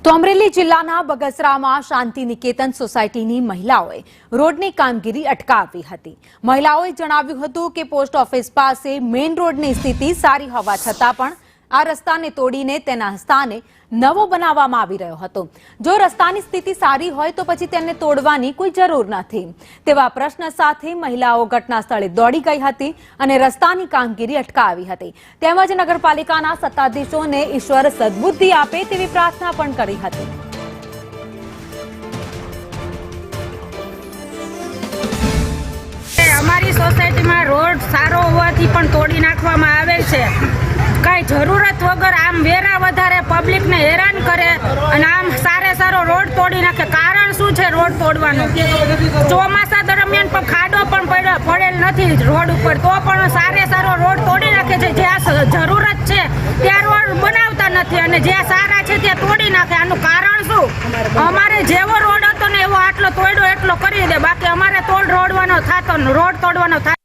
તો અમરેલી જિલ્લાના બગસરામાં શાંતિ નિકેતન સોસાયટીની મહિલાઓએ રોડની કામગીરી અટકાવી હતી। મહિલાઓએ જણાવ્યું હતું કે પોસ્ટ ઓફિસ પાસે મેઇન રોડની સ્થિતિ સારી હોવા છતાં પણ આ રસ્તાને તોડીને તેના સ્થાને નવો બનાવવામાં આવી રહ્યો હતો। જો રસ્તાની સ્થિતિ સારી હોય તો પછી તેને તોડવાની કોઈ જરૂર નથી તેવા પ્રશ્ન સાથે મહિલાઓ ઘટના સ્થળે દોડી ગઈ હતી અને રસ્તાની કામગીરી અટકાવી હતી। તેમજ નગરપાલિકાના સત્તાધીશોને ઈશ્વર સદબુદ્ધિ આપે તેવી પ્રાર્થના પણ કરી હતી। અમારી સોસાયટીમાં રોડ સારો હોવાથી પણ તોડી નાખવામાં આવે છે। કઈ જરૂરત વગર આમ વેરા વધારે પબ્લિકને હેરાન કરે અને આમ સારો રોડ તોડી નાખે। કારણ શું છે રોડ તોડવાનું? ચોમાસા દરમિયાન પણ ખાડો પણ પડેલ નથી રોડ ઉપર, તો પણ સારો રોડ તોડી નાખે છે। જ્યાં જરૂરત છે ત્યાં રોડ બનાવતા નથી અને જ્યાં સારા છે ત્યાં તોડી નાખે। આનું કારણ શું? અમારે જેવો રોડ હતો ને એવો આટલો તોડ્યો એટલો કરી દે, બાકી અમારે રોડ તોડવાનો થાય।